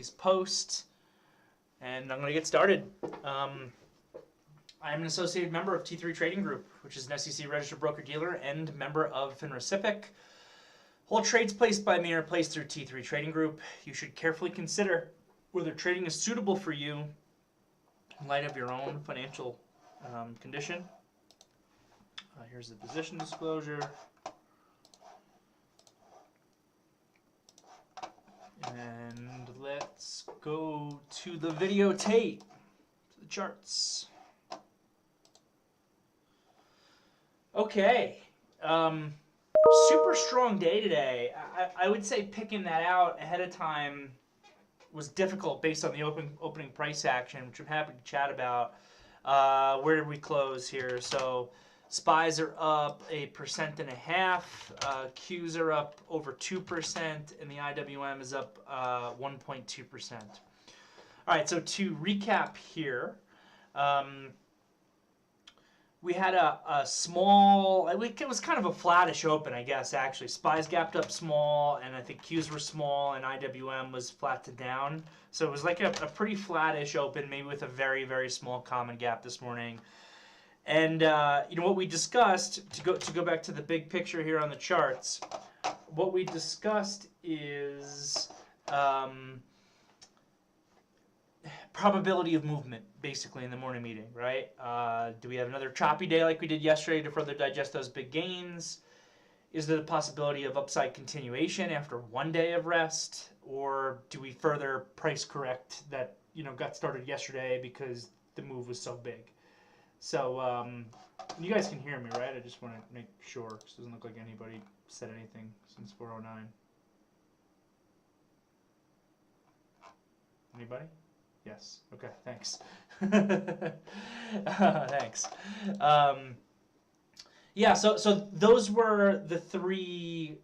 please post. And I'm going to get started. I'm an associated member of T3 Trading Group, which is an SEC registered broker-dealer and member of FINRA SIPC. All trades placed by me are placed through T3 Trading Group. You should carefully consider whether trading is suitable for you in light of your own financial condition. Here's the position disclosure. And let's go to the videotape, to the charts. Okay, super strong day today. I would say picking that out ahead of time was difficult based on the opening price action, which I'm happy to chat about. Where did we close here? So SPYs are up 1.5%, Qs are up over 2%, and the IWM is up 1.2%. All right, so to recap here, we had a small, it was kind of a flattish open, I guess, actually. SPYs gapped up small, and I think Qs were small, and IWM was flat to down. So it was like a pretty flattish open, maybe with a very, very small common gap this morning. And you know what we discussed, to go back to the big picture here on the charts, what we discussed is probability of movement, basically, in the morning meeting, right? Do we have another choppy day like we did yesterday to further digest those big gains? Is there the possibility of upside continuation after one day of rest? Or do we further price correct that, you know, got started yesterday because the move was so big? So, you guys can hear me, right? I just want to make sure, because it doesn't look like anybody said anything since 4:09. Anybody? Yes. Okay, thanks. Thanks. Yeah, so those were the three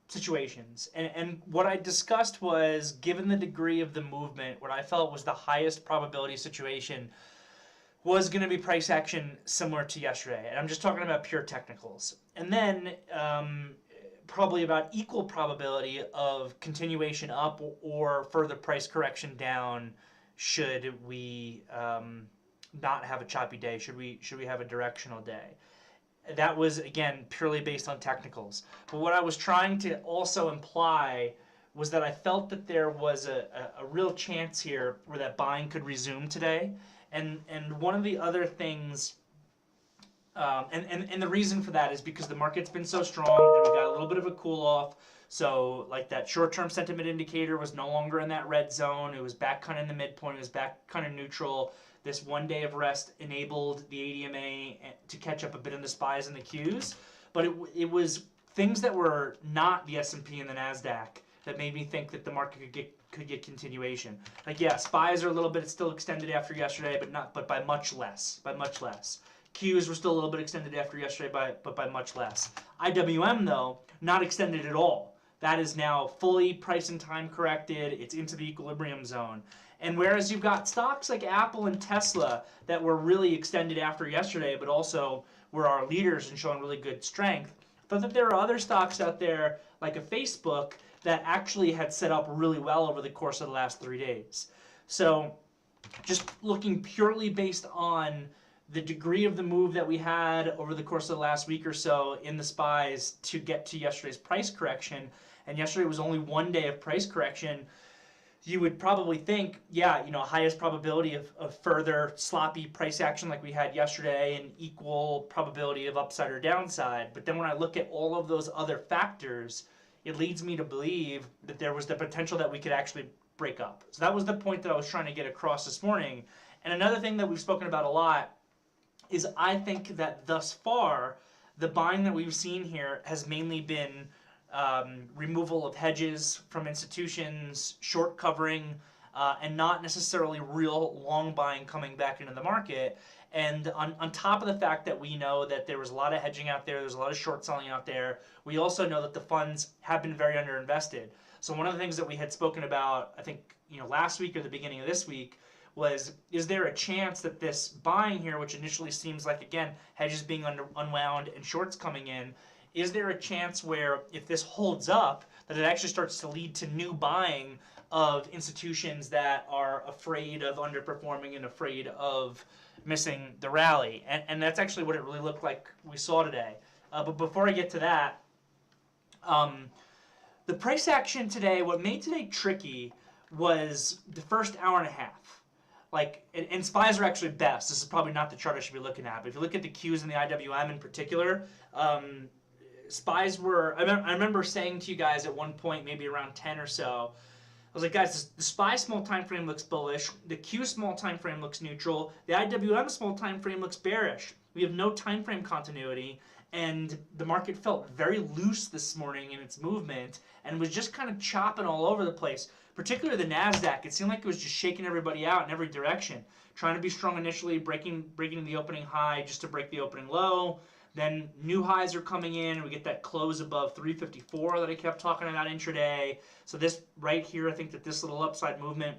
situations. And what I discussed was, given the degree of the movement, what I felt was the highest probability situation was going to be price action similar to yesterday. And I'm just talking about pure technicals. And then probably about equal probability of continuation up or further price correction down should we not have a choppy day, should we have a directional day. That was, again, purely based on technicals. But what I was trying to also imply was that I felt that there was a real chance here where that buying could resume today. And one of the other things, and the reason for that is because the market's been so strong and we got a little bit of a cool off. So like that short-term sentiment indicator was no longer in that red zone. It was back kind of in the midpoint. It was back kind of neutral. This one day of rest enabled the ADMA to catch up a bit in the SPYs and the Qs. But it was things that were not the S&P and the NASDAQ that made me think that the market could get continuation. Like, yeah, SPYs are a little bit still extended after yesterday, but by much less. Qs were still a little bit extended after yesterday, but by much less. IWM, though, not extended at all. That is now fully price and time corrected. It's into the equilibrium zone. And whereas you've got stocks like Apple and Tesla that were really extended after yesterday, but also were our leaders and showing really good strength, I thought that there are other stocks out there, like a Facebook, that actually had set up really well over the course of the last 3 days. So just looking purely based on the degree of the move that we had over the course of the last week or so in the SPYs to get to yesterday's price correction, and yesterday was only one day of price correction, you would probably think, yeah, you know, highest probability of further sloppy price action like we had yesterday and equal probability of upside or downside. But then when I look at all of those other factors, it leads me to believe that there was the potential that we could actually break up. So that was the point that I was trying to get across this morning. And another thing that we've spoken about a lot is I think that thus far, the buying that we've seen here has mainly been removal of hedges from institutions, short covering, and not necessarily real long buying coming back into the market. And on top of the fact that we know that there was a lot of hedging out there, there's a lot of short selling out there, we also know that the funds have been very underinvested. So one of the things that we had spoken about, I think, you know, last week or the beginning of this week, was, is there a chance that this buying here, which initially seems like, again, hedges being unwound and shorts coming in, is there a chance where if this holds up, that it actually starts to lead to new buying of institutions that are afraid of underperforming and afraid of missing the rally. And that's actually what it really looked like we saw today. But before I get to that, the price action today, what made today tricky was the first hour and a half. Like, and SPYs are actually best. This is probably not the chart I should be looking at, but if you look at the Qs and the IWM in particular, SPYs were, I remember saying to you guys at one point, maybe around 10 or so, I was like, guys, the SPY small time frame looks bullish, the Q small time frame looks neutral, the IWM small time frame looks bearish. We have no time frame continuity, and the market felt very loose this morning in its movement and was just kind of chopping all over the place. Particularly the NASDAQ, it seemed like it was just shaking everybody out in every direction. Trying to be strong initially, breaking the opening high just to break the opening low. Then new highs are coming in, and we get that close above 354 that I kept talking about intraday. So this right here, I think that this little upside movement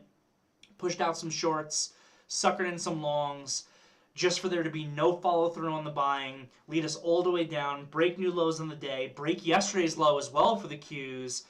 pushed out some shorts, suckered in some longs, just for there to be no follow-through on the buying, lead us all the way down, break new lows on the day, break yesterday's low as well for the Qs,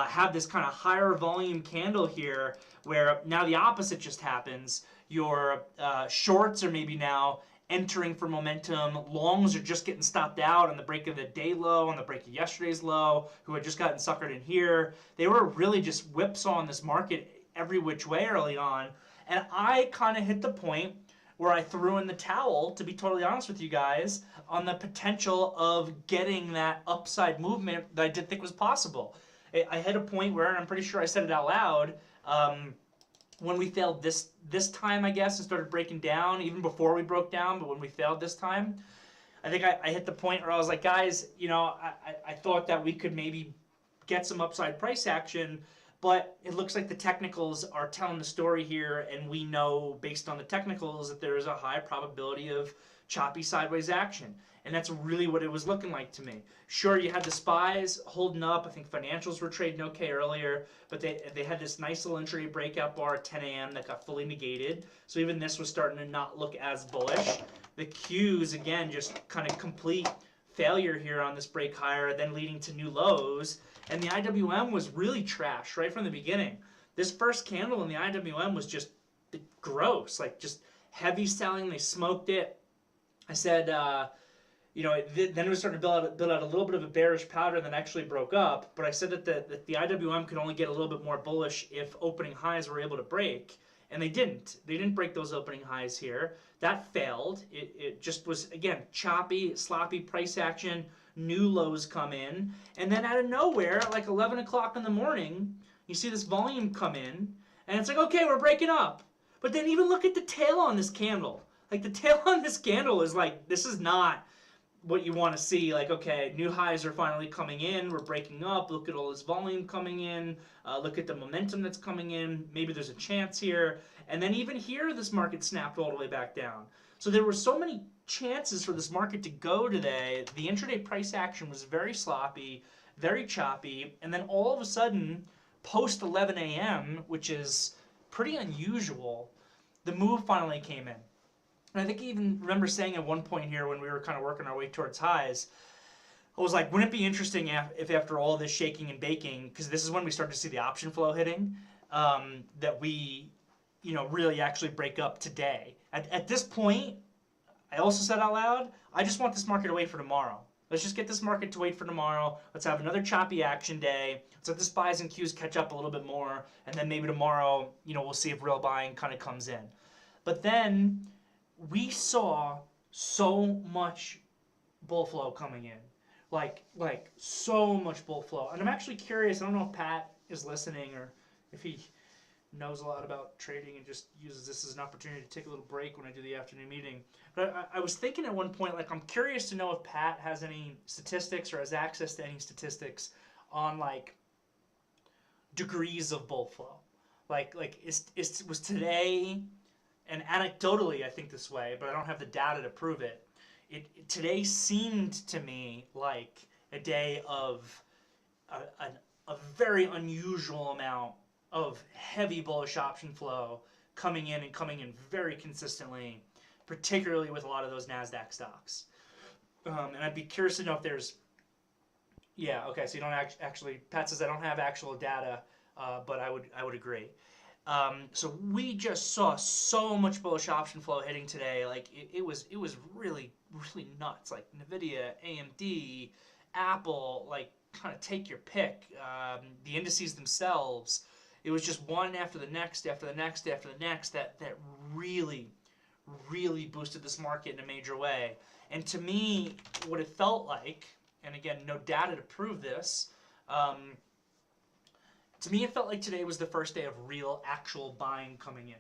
have this kind of higher volume candle here where now the opposite just happens. Your shorts are maybe now entering for momentum. Longs are just getting stopped out on the break of the day low, on the break of yesterday's low, who had just gotten suckered in here. They were really just whipsawing this market every which way early on. And I kind of hit the point where I threw in the towel, to be totally honest with you guys, on the potential of getting that upside movement that I did think was possible. I hit a point where, and I'm pretty sure I said it out loud, when we failed this time, I guess, and started breaking down, even before we broke down, but when we failed this time, I think I hit the point where I was like, guys, you know, I thought that we could maybe get some upside price action, but it looks like the technicals are telling the story here, and we know based on the technicals that there is a high probability of choppy sideways action. And that's really what it was looking like to me. Sure, you had the SPYs holding up. I think financials were trading okay earlier, but they had this nice little intraday breakout bar at 10 a.m. that got fully negated. So even this was starting to not look as bullish. The Qs, again, just kind of complete failure here on this break higher, then leading to new lows. And the IWM was really trash right from the beginning. This first candle in the IWM was just gross, like just heavy selling. They smoked it. I said, you know, then it was starting to build out a little bit of a bearish pattern that actually broke up. But I said that the IWM could only get a little bit more bullish if opening highs were able to break. And they didn't. They didn't break those opening highs here. That failed. It just was, again, choppy, sloppy price action. New lows come in. And then out of nowhere, at like 11 o'clock in the morning, you see this volume come in. And it's like, okay, we're breaking up. But then even look at the tail on this candle. Like, the tail on this candle is like, this is not what you want to see. Like, okay, new highs are finally coming in. We're breaking up. Look at all this volume coming in. Look at the momentum that's coming in. Maybe there's a chance here. And then even here, this market snapped all the way back down. So there were so many chances for this market to go today. The intraday price action was very sloppy, very choppy. And then all of a sudden, post 11 a.m., which is pretty unusual, the move finally came in. And I think I even remember saying at one point here when we were kind of working our way towards highs, I was like, wouldn't it be interesting if after all this shaking and baking, because this is when we start to see the option flow hitting, that we, you know, really actually break up today. At this point, I also said out loud, I just want this market to wait for tomorrow. Let's just get this market to wait for tomorrow. Let's have another choppy action day. Let's let the SPYs and Qs catch up a little bit more, and then maybe tomorrow, you know, we'll see if real buying kind of comes in. But then we saw so much bull flow coming in, like so much bull flow. And I'm actually curious, I don't know if Pat is listening or if he knows a lot about trading and just uses this as an opportunity to take a little break when I do the afternoon meeting. But I was thinking at one point, like, I'm curious to know if Pat has any statistics or has access to any statistics on, like, degrees of bull flow. Like was today, and anecdotally I think this way, but I don't have the data to prove it. Today seemed to me like a day of a very unusual amount of heavy bullish option flow coming in very consistently, particularly with a lot of those NASDAQ stocks. And I'd be curious to know if there's, yeah, okay, so you don't actually, Pat says I don't have actual data but I would agree. So we just saw so much bullish option flow hitting today. Like it was really nuts. Like Nvidia, AMD, Apple, like kind of take your pick. The indices themselves, it was just one after the next, after the next, after the next that really boosted this market in a major way. And to me, what it felt like, and again, no data to prove this. To me, it felt like today was the first day of real, actual buying coming in.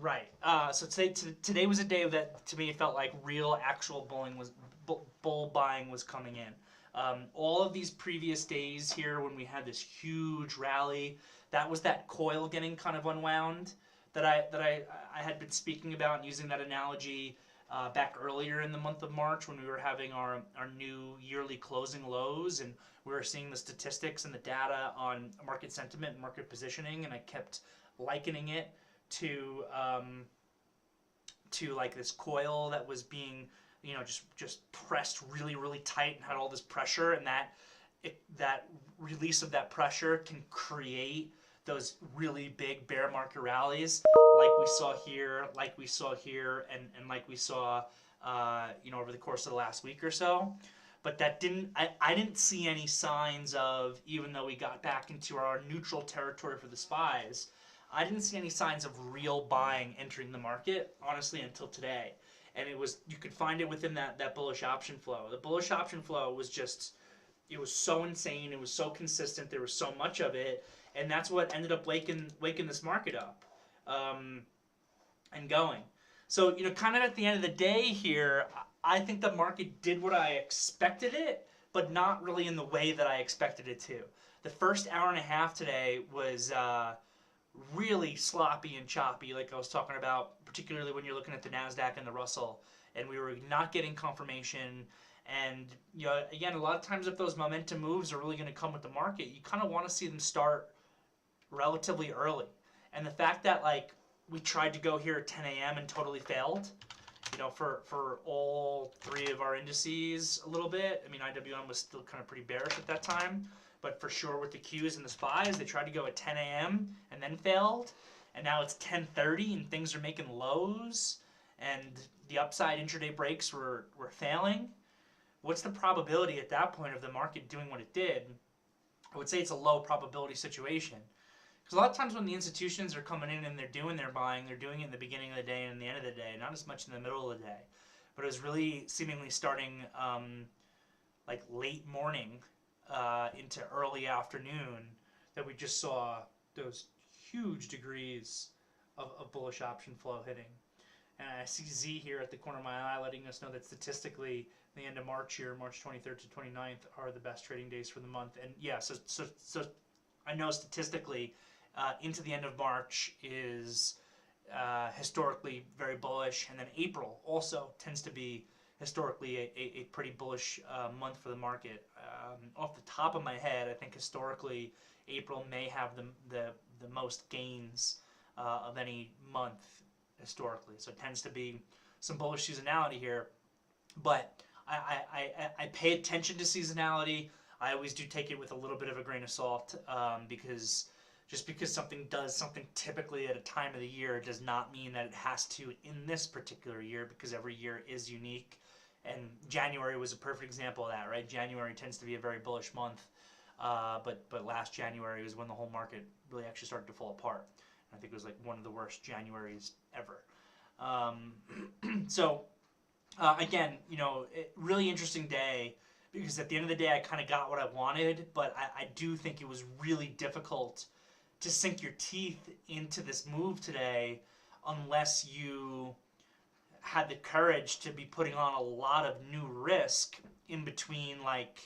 Right. So today was a day that, to me, it felt like real, actual bull buying was coming in. All of these previous days here, when we had this huge rally, that was that coil getting kind of unwound that I had been speaking about and using that analogy back earlier in the month of March when we were having our new yearly closing lows, and we were seeing the statistics and the data on market sentiment and market positioning, and I kept likening it to like this coil that was being, you know, just pressed really tight and had all this pressure, and that release of that pressure can create those really big bear market rallies like we saw here, and like we saw you know, over the course of the last week or so. But that I didn't see any signs of, even though we got back into our neutral territory for the SPYs, I didn't see any signs of real buying entering the market, honestly, until today. And it was, you could find it within that bullish option flow. The bullish option flow was just, it was so insane, it was so consistent, there was so much of it, and that's what ended up waking this market up and going. So, you know, kind of at the end of the day here, I think the market did what I expected it, but not really in the way that I expected it to. The first hour and a half today was really sloppy and choppy, like I was talking about, particularly when you're looking at the NASDAQ and the Russell, and we were not getting confirmation. And, you know, again, a lot of times if those momentum moves are really going to come with the market, you kind of want to see them start relatively early. And the fact that, like, we tried to go here at 10 a.m. and totally failed, you know, for all three of our indices a little bit. I mean, IWM was still kind of pretty bearish at that time, but for sure with the Qs and the SPYs, they tried to go at 10 a.m. and then failed, and now it's 10:30 and things are making lows, and the upside intraday breaks were failing. What's the probability at that point of the market doing what it did? I would say it's a low probability situation. Because a lot of times when the institutions are coming in and they're doing their buying, they're doing it in the beginning of the day and the end of the day, not as much in the middle of the day. But it was really seemingly starting like late morning into early afternoon that we just saw those huge degrees of bullish option flow hitting. And I see Z here at the corner of my eye letting us know that statistically the end of March here, March 23rd to 29th, are the best trading days for the month. And yeah, so I know statistically into the end of March is historically very bullish, and then April also tends to be historically a pretty bullish month for the market. Off the top of my head, I think historically April may have the most gains of any month historically, so it tends to be some bullish seasonality here. But I pay attention to seasonality. I always do take it with a little bit of a grain of salt, because just because something does something typically at a time of the year does not mean that it has to in this particular year, because every year is unique. And January was a perfect example of that, right? January tends to be a very bullish month, but last January was when the whole market really actually started to fall apart. I think it was like one of the worst Januaries ever. So again, you know, really interesting day, because at the end of the day I kind of got what I wanted, but I do think it was really difficult to sink your teeth into this move today unless you had the courage to be putting on a lot of new risk in between, like,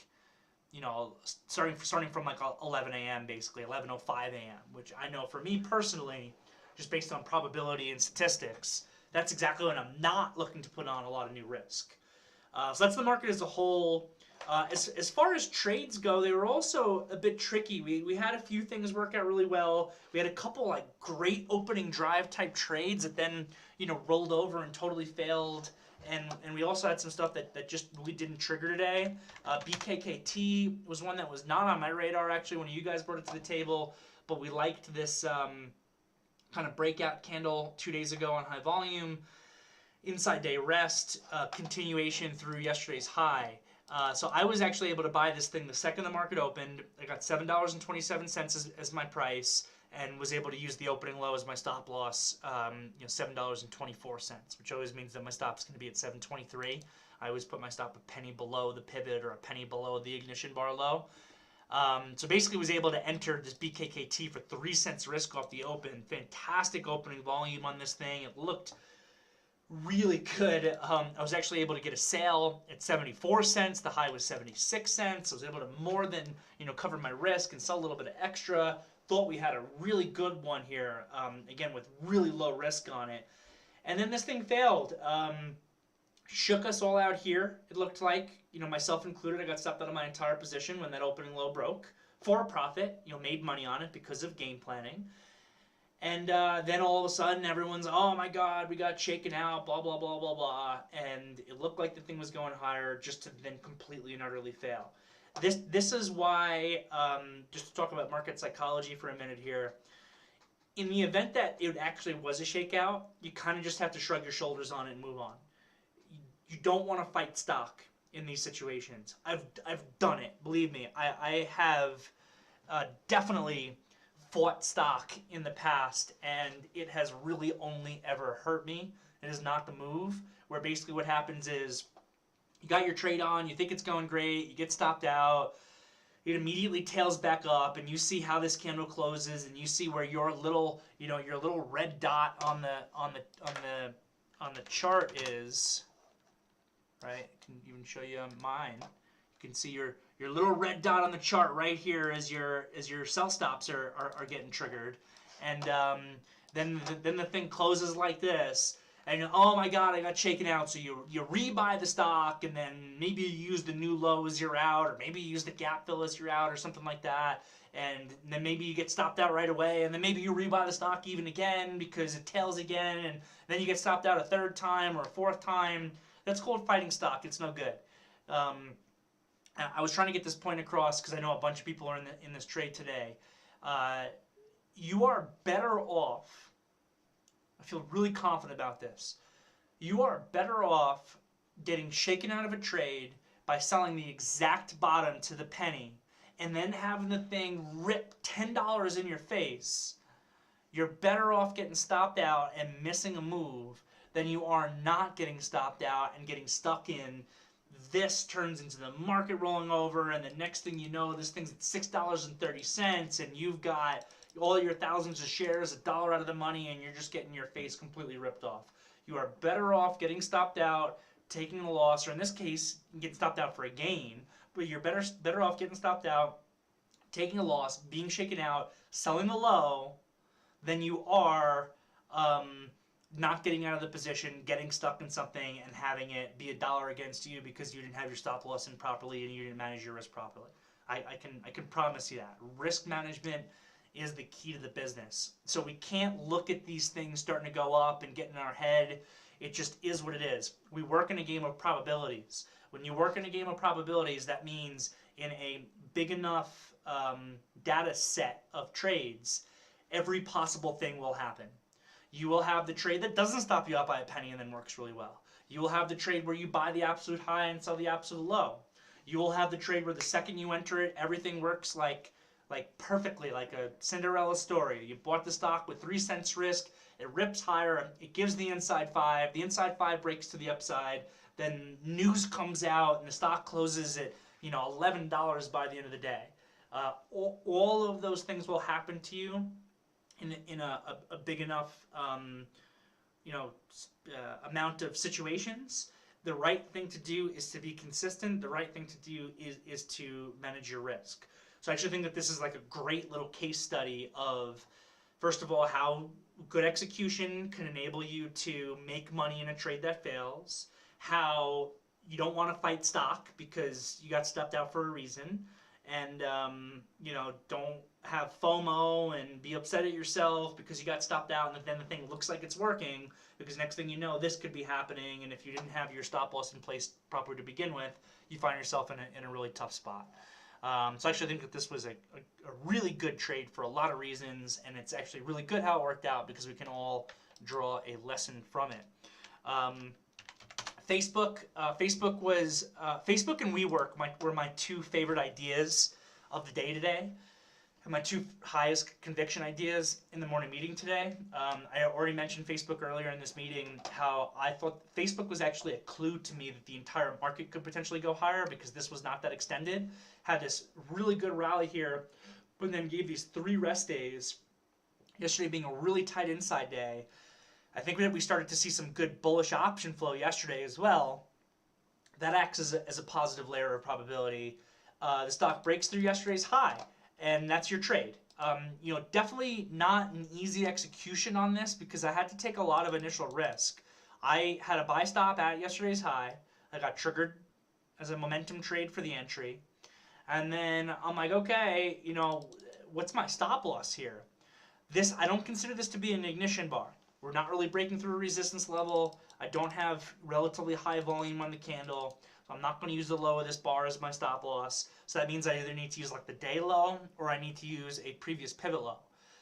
you know, starting from like 11 a.m. basically, 11:05 a.m., which I know for me personally, just based on probability and statistics, that's exactly when I'm not looking to put on a lot of new risk. So that's the market as a whole. As far as trades go, they were also a bit tricky. We had a few things work out really well. We had a couple like great opening drive type trades that then, you know, rolled over and totally failed and we also had some stuff that just really didn't trigger today. BKKT was one that was not on my radar, actually, when you guys brought it to the table, but we liked this kind of breakout candle 2 days ago on high volume, inside day rest, continuation through yesterday's high. So I was actually able to buy this thing the second the market opened. I got $7.27 as my price, and was able to use the opening low as my stop loss, $7.24, which always means that my stop is going to be at $7.23. I always put my stop a penny below the pivot or a penny below the ignition bar low. So basically was able to enter this BKKT for 3 cents risk off the open. Fantastic opening volume on this thing. It looked really good. I was actually able to get a sale at 74 cents. The high was 76 cents. I was able to more than cover my risk and sell a little bit of extra. Thought we had a really good one here, again with really low risk on it. And then this thing failed. Shook us all out here, it looked like, myself included. I got stopped out of my entire position when that opening low broke for a profit, made money on it because of game planning. And then all of a sudden everyone's, oh my god, we got shaken out, blah, blah, blah, blah, blah. And it looked like the thing was going higher, just to then completely and utterly fail. This is why, just to talk about market psychology for a minute here, in the event that it actually was a shakeout, you kind of just have to shrug your shoulders on it and move on. You don't want to fight stock in these situations. I've done it, believe me. I have definitely fought stock in the past, and it has really only ever hurt me. It is not the move, where basically what happens is you got your trade on, you think it's going great, you get stopped out, it immediately tails back up, and you see how this candle closes, and you see where your little, your little red dot on the chart is. Right, I can even show you mine. You can see your little red dot on the chart right here as your sell stops are getting triggered, and then the thing closes like this. And oh my god, I got shaken out. So you rebuy the stock, and then maybe you use the new low as you're out, or maybe you use the gap fill as you're out, or something like that. And then maybe you get stopped out right away, and then maybe you rebuy the stock even again because it tails again, and then you get stopped out a third time or a fourth time. That's called fighting stock. It's no good. I was trying to get this point across because I know a bunch of people are in this trade today. You are better off. I feel really confident about this. You are better off getting shaken out of a trade by selling the exact bottom to the penny and then having the thing rip $10 in your face. You're better off getting stopped out and missing a move than you are not getting stopped out and getting stuck in. This turns into the market rolling over, and the next thing you know, this thing's at $6.30, and you've got all your thousands of shares, $1 out of the money, and you're just getting your face completely ripped off. You are better off getting stopped out, taking a loss, or in this case, getting stopped out for a gain, but you're better off getting stopped out, taking a loss, being shaken out, selling a low, than you are not getting out of the position, getting stuck in something, and having it be $1 against you because you didn't have your stop loss in properly and you didn't manage your risk properly. I can promise you that. Risk management is the key to the business. So we can't look at these things starting to go up and get in our head. It just is what it is. We work in a game of probabilities. When you work in a game of probabilities, that means in a big enough data set of trades, every possible thing will happen. You will have the trade that doesn't stop you out by a penny and then works really well. You will have the trade where you buy the absolute high and sell the absolute low. You will have the trade where the second you enter it, everything works like perfectly, like a Cinderella story. You bought the stock with 3 cents risk, it rips higher, it gives the inside 5, the inside 5 breaks to the upside, then news comes out and the stock closes at $11 by the end of the day. All of those things will happen to you in a big enough amount of situations. The right thing to do is to be consistent. The right thing to do is to manage your risk. So I actually think that this is like a great little case study of, first of all, how good execution can enable you to make money in a trade that fails, how you don't want to fight stock because you got stepped out for a reason, and don't have FOMO and be upset at yourself because you got stopped out and then the thing looks like it's working, because next thing you know, this could be happening, and if you didn't have your stop loss in place properly to begin with, you find yourself in a really tough spot. So I actually think that this was a really good trade for a lot of reasons, and it's actually really good how it worked out because we can all draw a lesson from it. Facebook and WeWork were my two favorite ideas of the day today, and my two highest conviction ideas in the morning meeting today. I already mentioned Facebook earlier in this meeting, how I thought Facebook was actually a clue to me that the entire market could potentially go higher because this was not that extended. Had this really good rally here, but then gave these 3 rest days, yesterday being a really tight inside day. I think that we started to see some good bullish option flow yesterday as well. That acts as a positive layer of probability. The stock breaks through yesterday's high, and that's your trade. Definitely not an easy execution on this because I had to take a lot of initial risk. I had a buy stop at yesterday's high. I got triggered as a momentum trade for the entry. And then I'm like, okay, what's my stop loss here? I don't consider this to be an ignition bar. We're not really breaking through a resistance level. I don't have relatively high volume on the candle, so I'm not going to use the low of this bar as my stop loss. So that means I either need to use like the day low or I need to use a previous pivot low.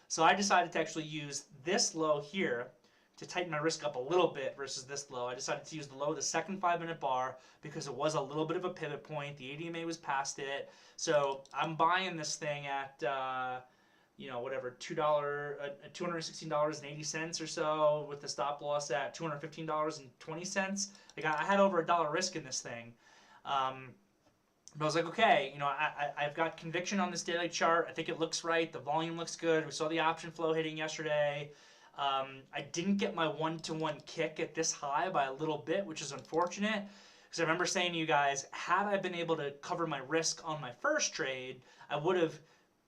So I decided to actually use this low here to tighten my risk up a little bit versus this low. I decided to use the low of the second 5-minute bar because it was a little bit of a pivot point. The ADMA was past it. So I'm buying this thing at, $216.80 or so, with the stop loss at $215.20. Like I had over $1 risk in this thing. But I was like, okay, I've got conviction on this daily chart. I think it looks right. The volume looks good. We saw the option flow hitting yesterday. I didn't get my one-to-one kick at this high by a little bit, which is unfortunate. Because I remember saying to you guys, had I been able to cover my risk on my first trade, I would have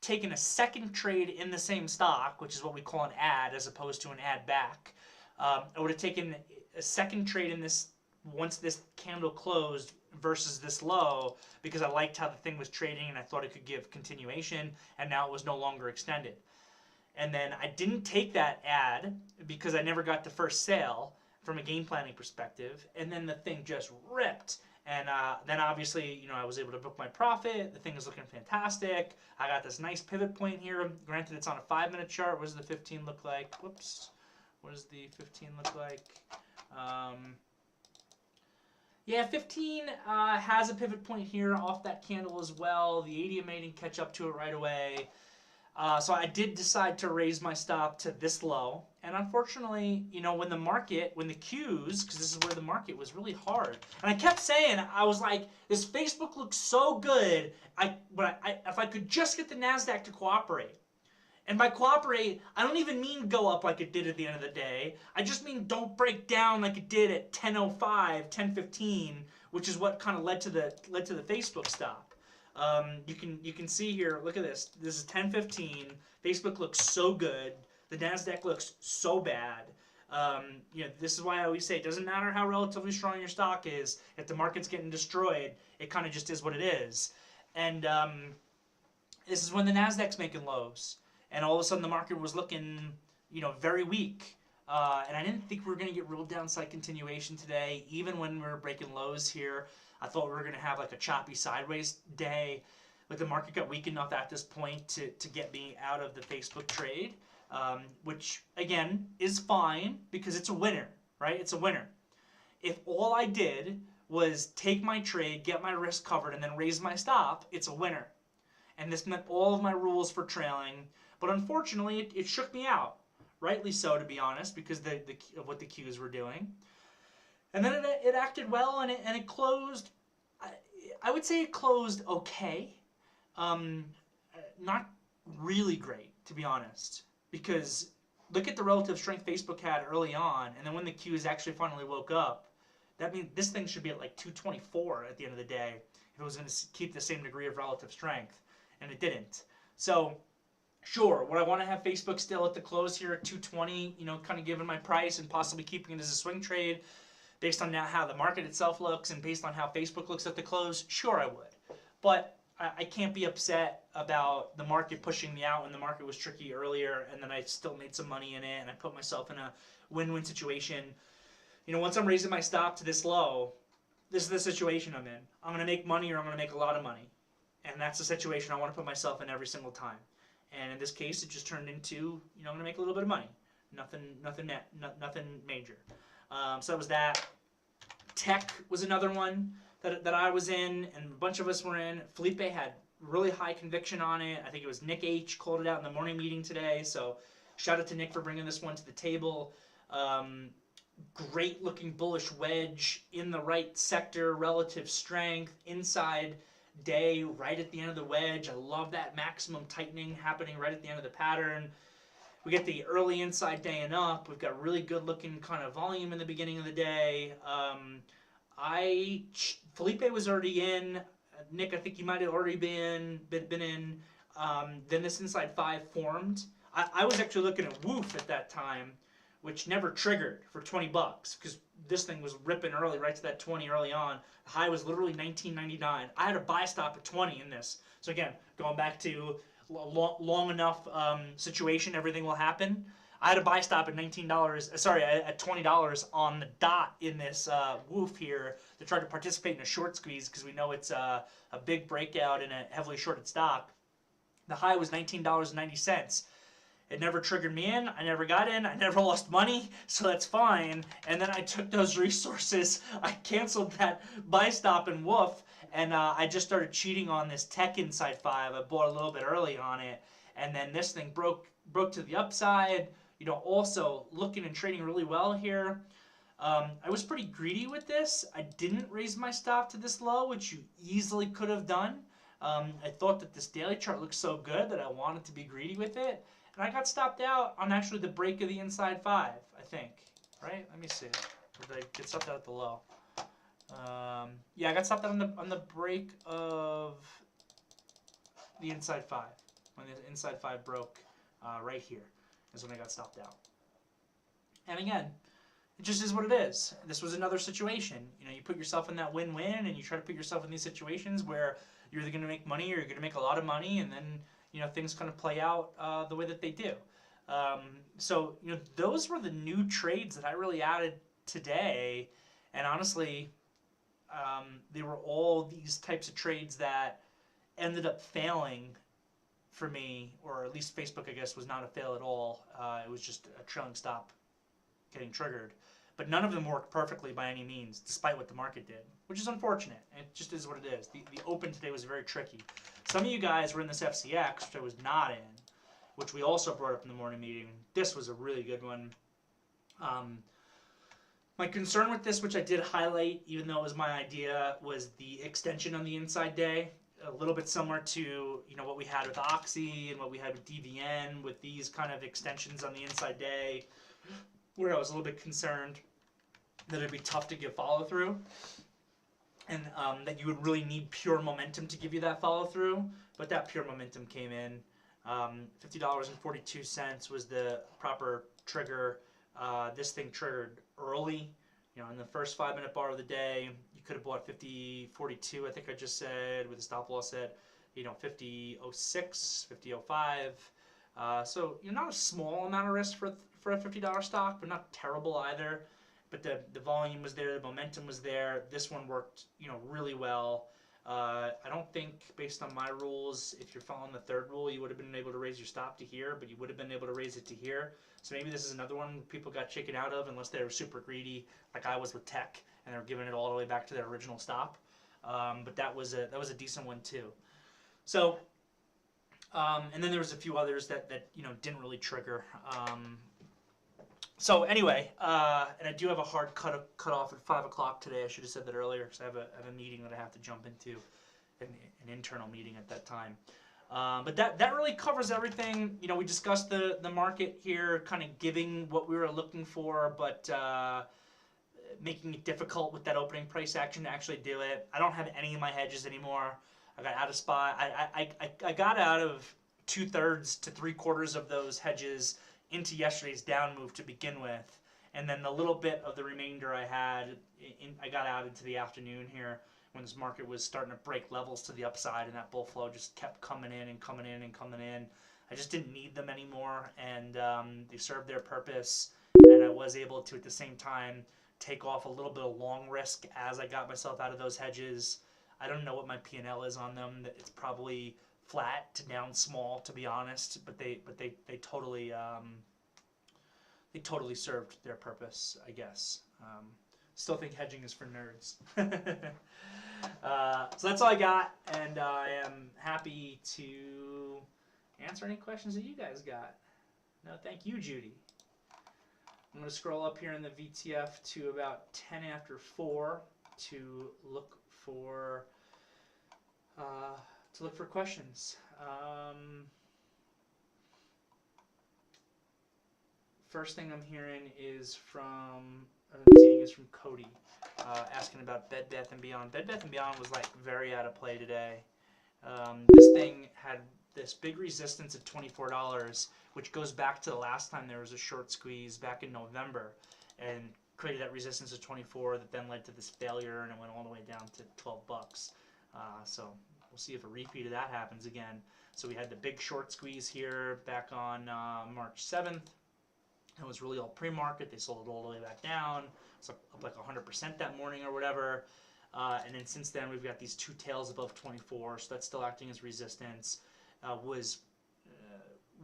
taken a second trade in the same stock, which is what we call an add as opposed to an add back. I would have taken a second trade in this once this candle closed versus this low, because I liked how the thing was trading and I thought it could give continuation, and now it was no longer extended. And then I didn't take that add because I never got the first sale from a game planning perspective, and then the thing just ripped. And then obviously, I was able to book my profit. The thing is looking fantastic. I got this nice pivot point here. Granted, it's on a 5-minute chart. What does the 15 look like? Whoops. What does the 15 look like? Yeah, 15 has a pivot point here off that candle as well. The ADMA didn't catch up to it right away. So I did decide to raise my stop to this low. And unfortunately, when the cues, because this is where the market was really hard. And I kept saying, I was like, this Facebook looks so good. If I could just get the NASDAQ to cooperate. And by cooperate, I don't even mean go up like it did at the end of the day. I just mean don't break down like it did at 10:05, 10:15, which is what kind of led to the Facebook stop. You can see here. Look at this. This is 10:15. Facebook looks so good. The NASDAQ looks so bad. This is why I always say it doesn't matter how relatively strong your stock is. If the market's getting destroyed, it kind of just is what it is. And this is when the NASDAQ's making lows. And all of a sudden the market was looking, very weak. And I didn't think we were going to get real downside continuation today, even when we were breaking lows here. I thought we were going to have like a choppy sideways day. But the market got weak enough at this point to get me out of the Facebook trade, which, again, is fine because it's a winner, right? It's a winner. If all I did was take my trade, get my risk covered, and then raise my stop, it's a winner. And this met all of my rules for trailing. But unfortunately, it shook me out. Rightly so, to be honest, because of what the cues were doing. And then it acted well, and it closed. I would say it closed okay. Not really great, to be honest. Because look at the relative strength Facebook had early on, and then when the cues actually finally woke up, that means this thing should be at like 224 at the end of the day if it was going to keep the same degree of relative strength. And it didn't. So, sure, would I want to have Facebook still at the close here at 220, kind of given my price and possibly keeping it as a swing trade based on now how the market itself looks and based on how Facebook looks at the close? Sure, I would. But I can't be upset about the market pushing me out when the market was tricky earlier, and then I still made some money in it, and I put myself in a win-win situation. You know, once I'm raising my stop to this low, this is the situation I'm in. I'm going to make money or I'm going to make a lot of money. And that's the situation I want to put myself in every single time. And in this case, it just turned into, you know, I'm going to make a little bit of money. Nothing major. So that was that. Tech was another one that I was in, and a bunch of us were in. Felipe had really high conviction on it. I think it was Nick H. called it out in the morning meeting today. So shout out to Nick for bringing this one to the table. Great looking bullish wedge in the right sector, relative strength, inside day right at the end of the wedge. I love that maximum tightening happening right at the end of the pattern. We get the early inside day and up. We've got really good looking kind of volume in the beginning of the day. Felipe was already in. Nick, I think you might have already been in. Then this inside 5 formed. I was actually looking at Woof at that time, which never triggered for 20 bucks because this thing was ripping early right to that 20 early on. The high was literally $19.99. I had a buy stop at 20 in this. So again, going back to long enough situation, everything will happen. I had a buy stop at at $20 on the dot in this Woof here to try to participate in a short squeeze because we know it's a big breakout in a heavily shorted stock. The high was $19.90. It never triggered me in. I never got in. I never lost money, so that's fine. And then I took those resources. I canceled that buy stop and Woof, and I just started cheating on this Tech inside 5. I bought a little bit early on it, and then this thing broke to the upside. You know, also looking and trading really well here. I was pretty greedy with this. I didn't raise my stop to this low, which you easily could have done. I thought that this daily chart looked so good that I wanted to be greedy with it. And I got stopped out on actually the break of the inside 5, I think. Right? Let me see. Or did I get stopped out at the low? Yeah, I got stopped out on the break of the inside 5. When the inside 5 broke right here is when I got stopped out. And again, it just is what it is. This was another situation. You know, you put yourself in that win-win, and you try to put yourself in these situations where you're either going to make money or you're going to make a lot of money, and then you know things kind of play out the way that they do. So you know those were the new trades that I really added today, and honestly, they were all these types of trades that ended up failing for me, or at least Facebook, I guess, was not a fail at all. It was just a trailing stop getting triggered. But none of them worked perfectly by any means, despite what the market did, which is unfortunate. It just is what it is. The open today was very tricky. Some of you guys were in this FCX, which I was not in, which we also brought up in the morning meeting. This was a really good one. My concern with this, which I did highlight, even though it was my idea, was the extension on the inside day. A little bit similar to you know what we had with Oxy and what we had with DVN, with these kind of extensions on the inside day, where I was a little bit concerned that it'd be tough to get follow through, and that you would really need pure momentum to give you that follow through. But that pure momentum came in. $50.42 was the proper trigger. This thing triggered early. You know, in the first 5-minute bar of the day, you could have bought 50.42. I think I just said with a stop loss at, you know, 50.06, 50.05. So you're not a small amount of risk for a $50 stock, but not terrible either. But the volume was there, the momentum was there. This one worked, you know, really well. I don't think, based on my rules, if you're following the third rule, you would have been able to raise your stop to here, but you would have been able to raise it to here. So maybe this is another one people got chicken out of, unless they were super greedy, like I was with Tech, and they were giving it all the way back to their original stop. But that was a decent one too. So, and then there was a few others that you know didn't really trigger. So anyway, and I do have a hard cut off at 5 o'clock today. I should have said that earlier because I have a meeting that I have to jump into, an internal meeting at that time. But that really covers everything. You know, we discussed the market here, kind of giving what we were looking for, but making it difficult with that opening price action to actually do it. I don't have any of my hedges anymore. I got out of spot. I got out of 2/3 to 3/4 of those hedges into yesterday's down move to begin with, and then the little bit of the remainder I had, I got out into the afternoon here, when this market was starting to break levels to the upside, and that bull flow just kept coming in and coming in and coming in. I just didn't need them anymore, and they served their purpose, and I was able to, at the same time, take off a little bit of long risk as I got myself out of those hedges. I don't know what my P&L is on them. It's probably flat to down small, to be honest, but they totally served their purpose, I guess. Still think hedging is for nerds. So that's all I got, and I am happy to answer any questions that you guys got. No, thank you, Judy. I'm going to scroll up here in the VTF to about 10 after 4 to look for questions. First thing I'm hearing is from Cody, asking about Bed Bath & Beyond. Bed Bath & Beyond was like very out of play today. This thing had this big resistance at $24, which goes back to the last time there was a short squeeze back in November, and created that resistance at 24 that then led to this failure, and it went all the way down to 12 bucks. So we'll see if a repeat of that happens again. So we had the big short squeeze here back on March 7th. It was really all pre-market. They sold it all the way back down. It's up like 100% that morning or whatever. And then since then, we've got these two tails above 24, so that's still acting as resistance. Was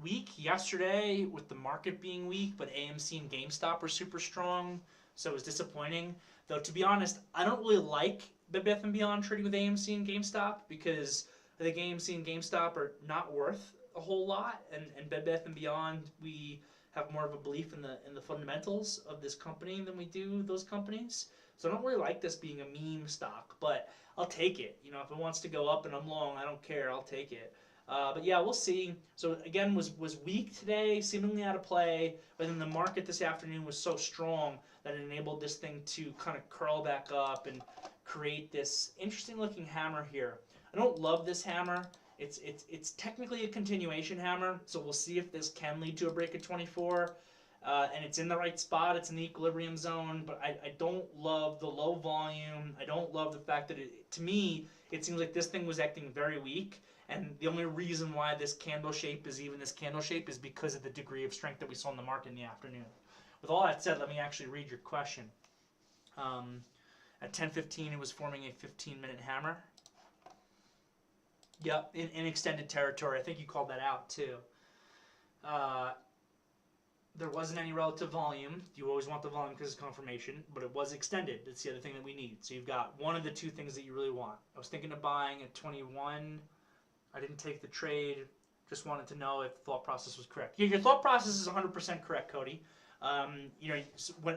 weak yesterday with the market being weak, but AMC and GameStop were super strong, so it was disappointing. Though, to be honest, I don't really like Bed Bath & Beyond trading with AMC and GameStop, because I think AMC and GameStop are not worth a whole lot, and Bed Bath & Beyond, we have more of a belief in the fundamentals of this company than we do those companies. So I don't really like this being a meme stock, but I'll take it. You know, if it wants to go up and I'm long, I don't care. I'll take it. But yeah, we'll see. So again, was weak today, seemingly out of play, but then the market this afternoon was so strong that it enabled this thing to kind of curl back up and create this interesting looking hammer here. I don't love this hammer. It's technically a continuation hammer, so we'll see if this can lead to a break at 24. And it's in the right spot. It's in the equilibrium zone, but I don't love the low volume. I don't love the fact that to me, it seems like this thing was acting very weak. And the only reason why this candle shape is even this candle shape is because of the degree of strength that we saw in the market in the afternoon. With all that said, let me actually read your question. At 10:15, it was forming a 15-minute hammer. Yep, in extended territory. I think you called that out too. There wasn't any relative volume. You always want the volume because it's confirmation, but it was extended. That's the other thing that we need. So you've got one of the two things that you really want. I was thinking of buying at 21. I didn't take the trade. Just wanted to know if the thought process was correct. Yeah, your thought process is 100% correct, Cody. You know,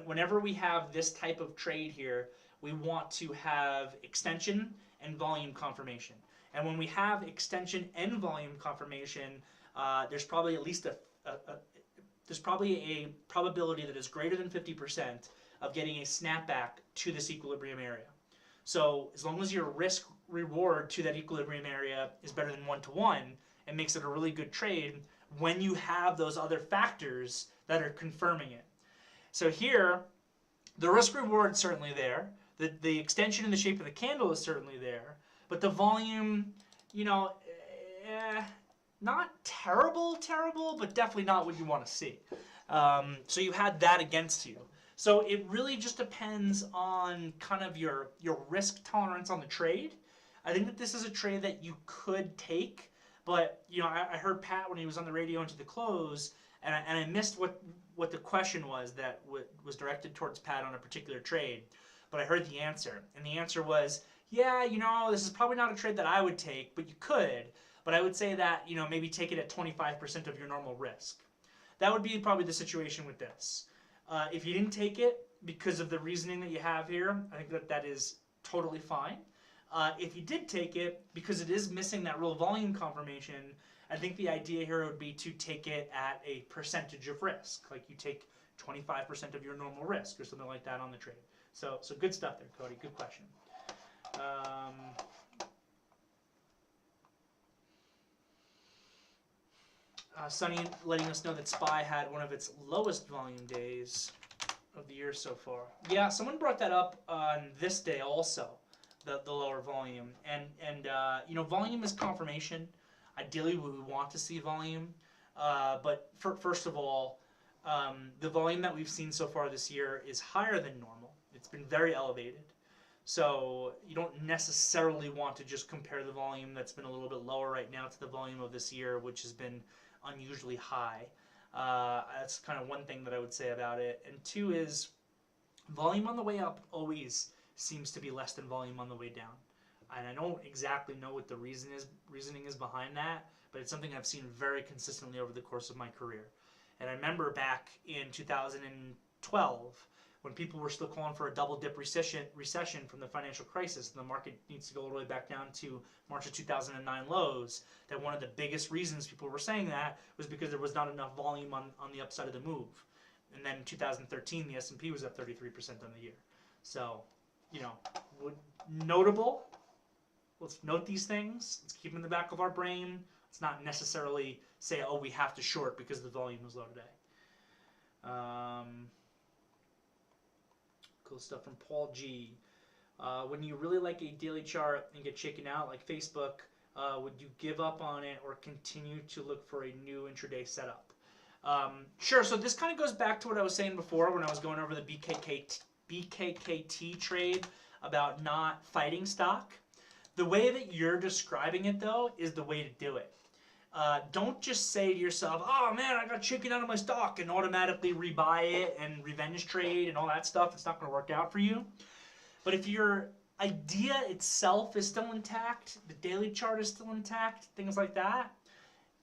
whenever we have this type of trade here, we want to have extension and volume confirmation. And when we have extension and volume confirmation, there's probably at least there's probably a probability that is greater than 50% of getting a snapback to this equilibrium area. So as long as your risk reward to that equilibrium area is better than 1-to-1, it makes it a really good trade when you have those other factors that are confirming it. So here, the risk reward is certainly there. The extension in the shape of the candle is certainly there. But the volume, you know, not terrible, but definitely not what you want to see. So you had that against you. So it really just depends on kind of your risk tolerance on the trade. I think that this is a trade that you could take, but you know, I heard Pat when he was on the radio into the close, and I missed what the question was that was directed towards Pat on a particular trade, but I heard the answer, and the answer was, yeah, you know, this is probably not a trade that I would take, but you could. But I would say that, you know, maybe take it at 25% of your normal risk. That would be probably the situation with this. If you didn't take it because of the reasoning that you have here, I think that is totally fine. If you did take it because it is missing that real volume confirmation, I think the idea here would be to take it at a percentage of risk. Like you take 25% of your normal risk or something like that on the trade. So good stuff there, Cody. Good question. Sunny letting us know that SPY had one of its lowest volume days of the year so far. Yeah, someone brought that up on this day also. the lower volume. And you know, volume is confirmation. Ideally, we want to see volume. But first of all, the volume that we've seen so far this year is higher than normal. It's been very elevated. So you don't necessarily want to just compare the volume that's been a little bit lower right now to the volume of this year, which has been unusually high. That's kind of one thing that I would say about it. And two is volume on the way up always seems to be less than volume on the way down. And I don't exactly know what the reasoning is behind that, but it's something I've seen very consistently over the course of my career. And I remember back in 2012, when people were still calling for a double-dip recession from the financial crisis, and the market needs to go all the way back down to March of 2009 lows, that one of the biggest reasons people were saying that was because there was not enough volume on the upside of the move. And then in 2013, the S&P was up 33% on the year. So, you know, notable. Let's note these things. Let's keep them in the back of our brain. Let's not necessarily say, oh, we have to short because the volume is low today. Cool stuff from Paul G. When you really like a daily chart and get shaken out like Facebook, would you give up on it or continue to look for a new intraday setup? Sure, so this kind of goes back to what I was saying before when I was going over the BKKT trade about not fighting stock. The way that you're describing it, though, is the way to do it. Don't just say to yourself, oh man, I got shaken out of my stock, and automatically rebuy it and revenge trade and all that stuff. It's not going to work out for you. But if your idea itself is still intact, the daily chart is still intact, things like that,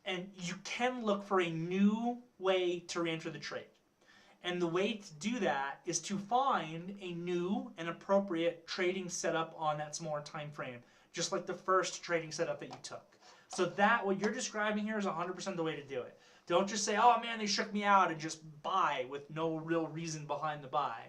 and you can look for a new way to re-enter the trade. And the way to do that is to find a new and appropriate trading setup on that smaller time frame, just like the first trading setup that you took. So that, what you're describing here is 100% the way to do it. Don't just say, oh man, they shook me out, and just buy with no real reason behind the buy.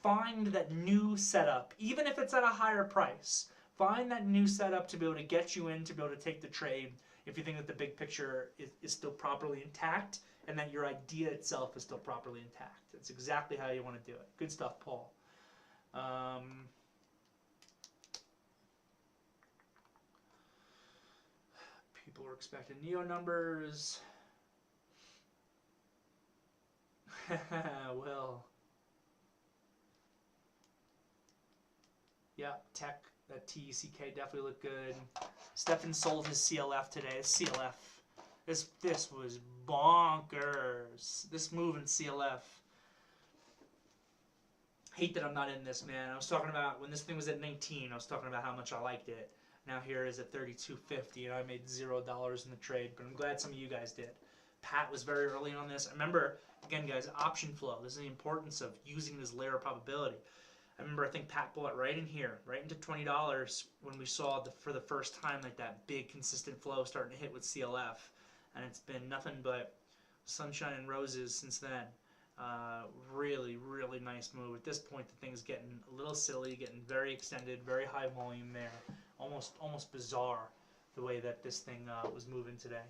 Find that new setup, even if it's at a higher price. Find that new setup to be able to get you in, to be able to take the trade if you think that the big picture is still properly intact and that your idea itself is still properly intact. That's exactly how you want to do it. Good stuff, Paul. People were expecting Neo numbers. Well, yeah, tech, that TECK definitely looked good. Stefan sold his CLF today. CLF, this was bonkers. This move in CLF. Hate that I'm not in this, man. I was talking about when this thing was at 19. I was talking about how much I liked it. Now here it is at 32.50, and I made $0 in the trade, but I'm glad some of you guys did. Pat was very early on this. I remember, again, guys, option flow. This is the importance of using this layer of probability. I remember, I think Pat bought right in here, right into $20 when we saw for the first time like that big consistent flow starting to hit with CLF, and it's been nothing but sunshine and roses since then. Really, really nice move. At this point, the thing's getting a little silly, getting very extended, very high volume there. Almost bizarre the way that this thing was moving today.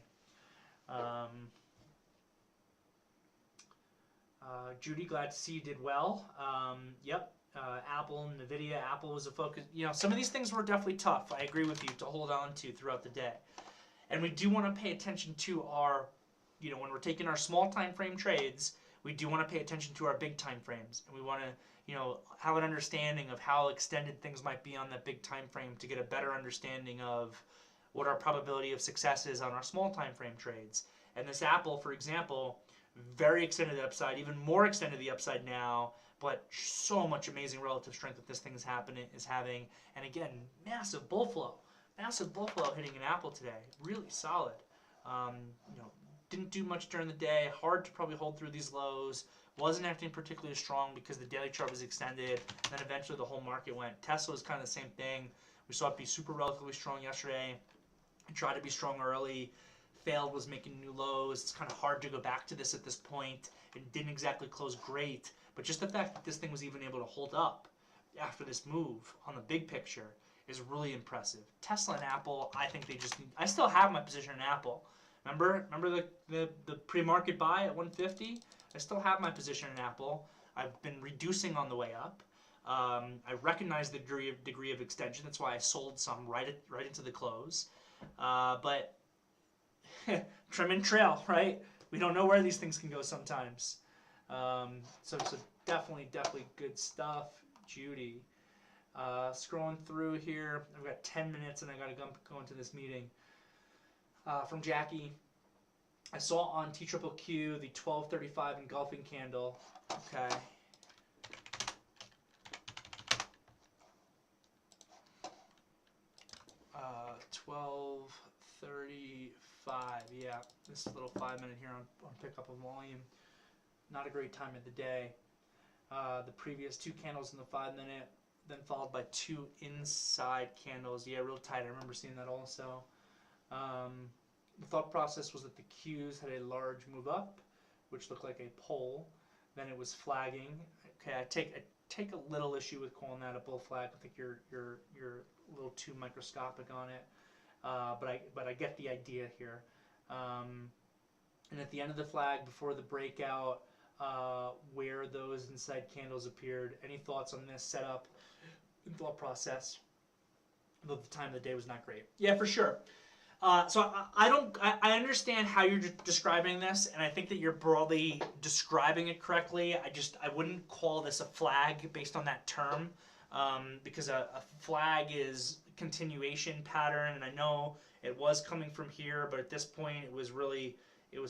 Judy, glad to see you did well. Yep, Apple, Nvidia, Apple was a focus. You know, some of these things were definitely tough. I agree with you to hold on to throughout the day. And we do want to pay attention to our, you know, when we're taking our small time frame trades, we do want to pay attention to our big time frames. And we want to, you know, have an understanding of how extended things might be on that big time frame to get a better understanding of what our probability of success is on our small time frame trades. And this Apple, for example, very extended the upside, even more extended the upside now, but so much amazing relative strength that this thing is having. And again, massive bull flow hitting an Apple today. Really solid. You know, didn't do much during the day. Hard to probably hold through these lows. Wasn't acting particularly strong because the daily chart was extended. And then eventually the whole market went. Tesla was kind of the same thing. We saw it be super relatively strong yesterday. It tried to be strong early. Failed, was making new lows. It's kind of hard to go back to this at this point. It didn't exactly close great. But just the fact that this thing was even able to hold up after this move on the big picture is really impressive. Tesla and Apple, I think they just need, I still have my position in Apple. Remember the pre-market buy at 150? I still have my position in Apple. I've been reducing on the way up. I recognize the degree of extension. That's why I sold some right into the close. But trim and trail, right? We don't know where these things can go sometimes. So definitely good stuff. Judy. Scrolling through here. I've got 10 minutes and I got to go into this meeting. From Jackie. I saw on TQQQ the 1235 engulfing candle. Okay. 1235. Yeah, this little 5-minute here on pickup of volume. Not a great time of the day. The previous 2 candles in the 5-minute, then followed by 2 inside candles. Yeah, real tight. I remember seeing that also. The thought process was that the Qs had a large move up, which looked like a pull. Then it was flagging. Okay, I take a little issue with calling that a bull flag. I think you're a little too microscopic on it. But I get the idea here. And at the end of the flag, before the breakout, where those inside candles appeared. Any thoughts on this setup and thought process? Although the time of the day was not great. Yeah, for sure. So I understand how you're describing this, and I think that you're broadly describing it correctly. I wouldn't call this a flag based on that term, because a flag is continuation pattern, and I know it was coming from here, but at this point it was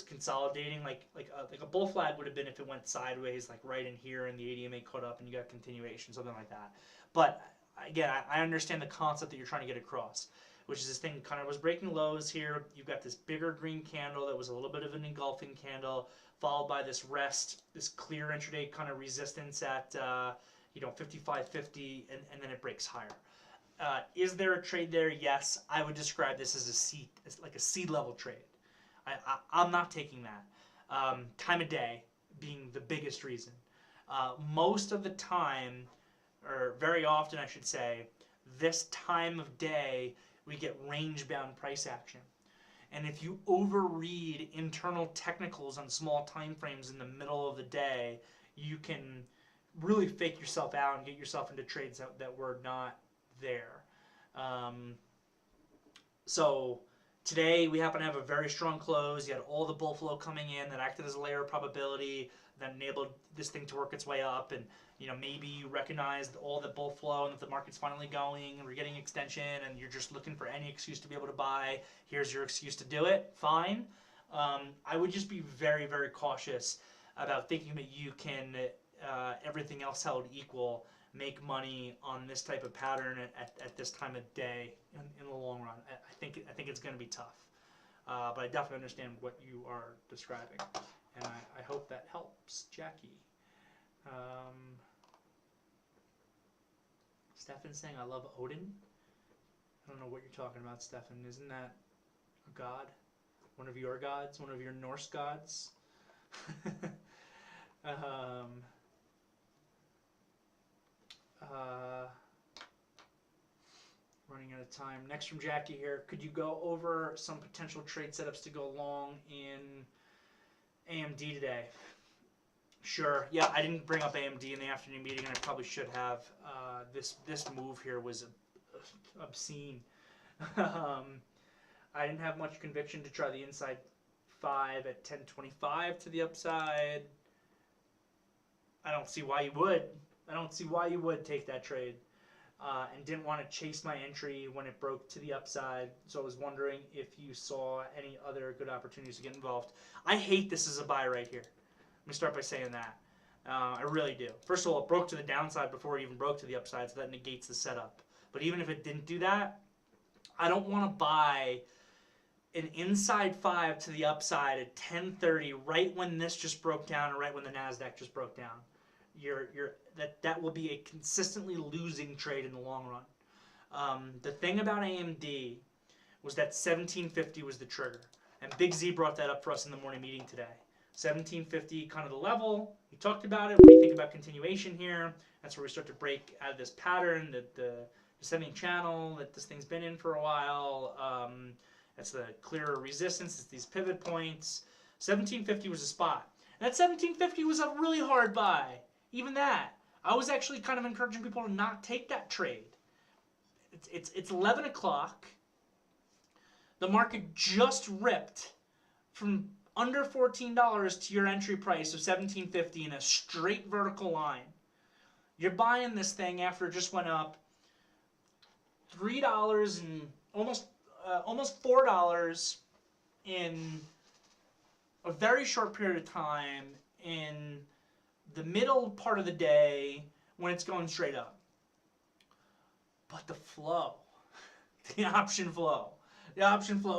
consolidating. Like a bull flag would have been if it went sideways, like right in here, and the ADMA caught up, and you got continuation, something like that. But again, I understand the concept that you're trying to get across, which is this thing kind of was breaking lows here. You've got this bigger green candle that was a little bit of an engulfing candle, followed by this rest, this clear intraday kind of resistance at 55.50, and then it breaks higher. Is there a trade there? Yes, I would describe this as like a seed level trade. I'm not taking that. Time of day being the biggest reason. Most of the time, or very often I should say, this time of day we get range-bound price action. And if you overread internal technicals on small time frames in the middle of the day, you can really fake yourself out and get yourself into trades that were not there. So today we happen to have a very strong close. You had all the bull flow coming in that acted as a layer of probability that enabled this thing to work its way up, and maybe you recognized all the bull flow and that the market's finally going and we're getting extension and you're just looking for any excuse to be able to buy. Here's your excuse to do it. Fine. I would just be very, very cautious about thinking that you can, everything else held equal, make money on this type of pattern at this time of day in the long run. I think it's going to be tough. But I definitely understand what you are describing. And I hope that helps, Jackie. Stefan's saying, I love Odin. I don't know what you're talking about, Stefan. Isn't that a god? One of your gods? One of your Norse gods? Running out of time. Next from Jackie here. Could you go over some potential trade setups to go long in AMD today? Sure. Yeah, I didn't bring up AMD in the afternoon meeting, and I probably should have. This move here was obscene. I didn't have much conviction to try the inside 5 at 10.25 to the upside. I don't see why you would. I don't see why you would take that trade. And didn't want to chase my entry when it broke to the upside. So I was wondering if you saw any other good opportunities to get involved. I hate this as a buy right here. Let me start by saying that. I really do. First of all, it broke to the downside before it even broke to the upside, so that negates the setup. But even if it didn't do that, I don't want to buy an inside 5 to the upside at 10.30 right when this just broke down and right when the NASDAQ just broke down. That will be a consistently losing trade in the long run. The thing about AMD was that 1750 was the trigger. And Big Z brought that up for us in the morning meeting today. 1750, kind of the level. We talked about it. What do you think about continuation here? That's where we start to break out of this pattern, the descending channel that this thing's been in for a while. That's the clearer resistance. It's these pivot points. 1750 was a spot. And that 1750 was a really hard buy. Even that. I was actually kind of encouraging people to not take that trade. It's 11 o'clock. The market just ripped from under $14 to your entry price of $17.50 in a straight vertical line. You're buying this thing after it just went up $3 and almost $4 in a very short period of time in the middle part of the day when it's going straight up. But the flow, the option flow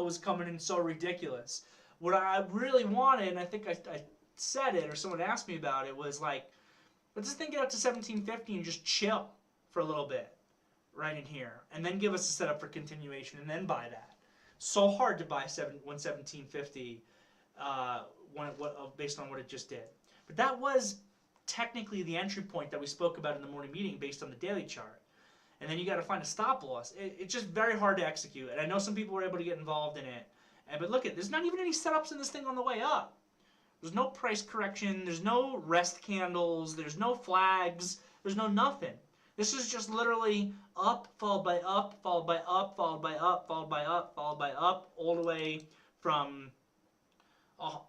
was coming in so ridiculous. What I really wanted, and I think I said it, or someone asked me about it, was like, let's just think it up to $17.50 and just chill for a little bit right in here, and then give us a setup for continuation, and then buy that. So hard to buy $17.50 based on what it just did. But that was technically the entry point that we spoke about in the morning meeting based on the daily chart. And then you got to find a stop loss. It's just very hard to execute. And I know some people were able to get involved in it. But look, there's not even any setups in this thing on the way up. There's no price correction. There's no rest candles. There's no flags. There's no nothing. This is just literally up, followed by up, followed by up, followed by up, followed by up, followed by up, all the way from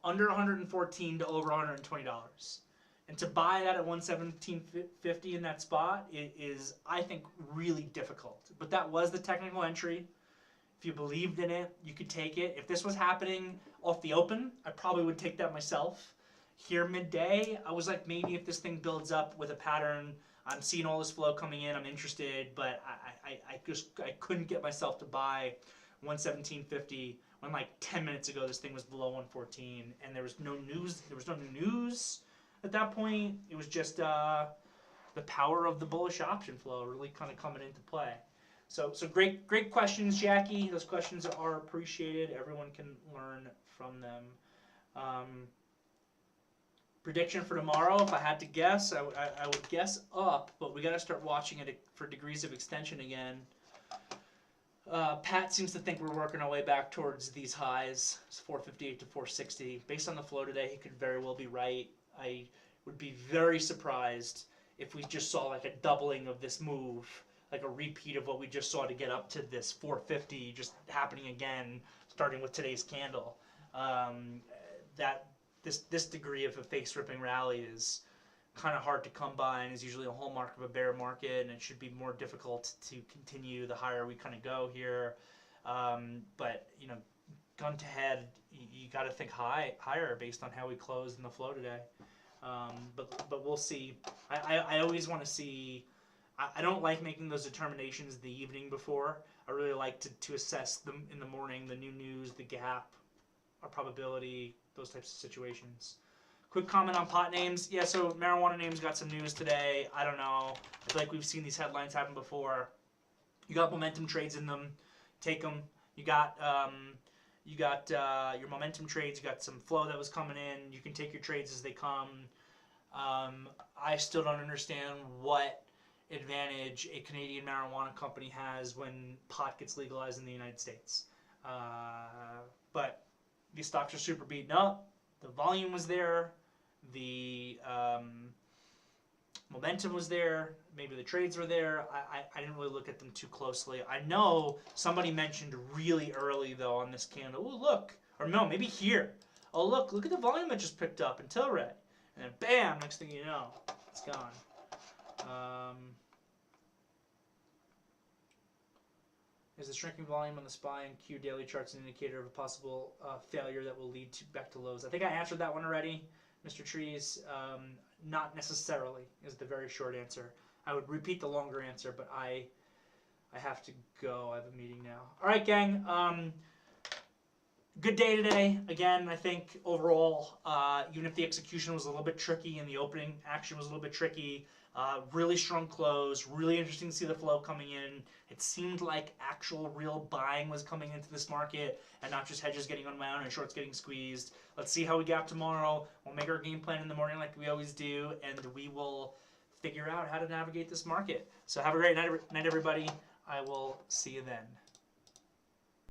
under $114 to over $120. And to buy that at $117.50 in that spot is, I think, really difficult. But that was the technical entry. If you believed in it, you could take it. If this was happening off the open, I probably would take that myself. Here midday, I was like, maybe if this thing builds up with a pattern, I'm seeing all this flow coming in, I'm interested, but I couldn't get myself to buy $117.50 when like 10 minutes ago this thing was below $114, and there was no news. There was no new news at that point. It was just the power of the bullish option flow really kind of coming into play. So great questions, Jackie. Those questions are appreciated. Everyone can learn from them. Prediction for tomorrow, if I had to guess, I would guess up, but we got to start watching it for degrees of extension again. Pat seems to think we're working our way back towards these highs. It's 458 to 460. Based on the flow today, he could very well be right. I would be very surprised if we just saw like a doubling of this move, like a repeat of what we just saw to get up to this 450 just happening again, starting with today's candle. This degree of a face ripping rally is kind of hard to come by and is usually a hallmark of a bear market, and it should be more difficult to continue the higher we kind of go here. But you know, gun to head, you got to think higher based on how we closed in the flow today. But we'll see. I always want to see. I don't like making those determinations the evening before. I really like to assess them in the morning, the new news, the gap, our probability, those types of situations. Quick comment on pot names. Yeah, so marijuana names got some news today. I don't know. I feel like we've seen these headlines happen before. You got momentum trades in them. Take them. You got your momentum trades. You got some flow that was coming in. You can take your trades as they come. I still don't understand what advantage a Canadian marijuana company has when pot gets legalized in the United States. But these stocks are super beaten up. The volume was there. The momentum was there. Maybe the trades were there. I didn't really look at them too closely. I know somebody mentioned really early, though, on this candle. Oh, look. Or no, maybe here. Oh, look at the volume that just picked up in Tilray. And then bam, next thing you know, it's gone. Is the shrinking volume on the SPY and Q daily charts an indicator of a possible failure that will lead back to lows? I think I answered that one already, Mr. Trees. Not necessarily is the very short answer. I would repeat the longer answer, but I have to go. I have a meeting now. All right, gang. Good day today. Again, I think overall, even if the execution was a little bit tricky and the opening action was a little bit tricky, really strong close, really interesting to see the flow coming in. It seemed like actual real buying was coming into this market and not just hedges getting unwound and shorts getting squeezed. Let's see how we gap tomorrow. We'll make our game plan in the morning like we always do, and we will figure out how to navigate this market. So have a great night everybody. I will see you then.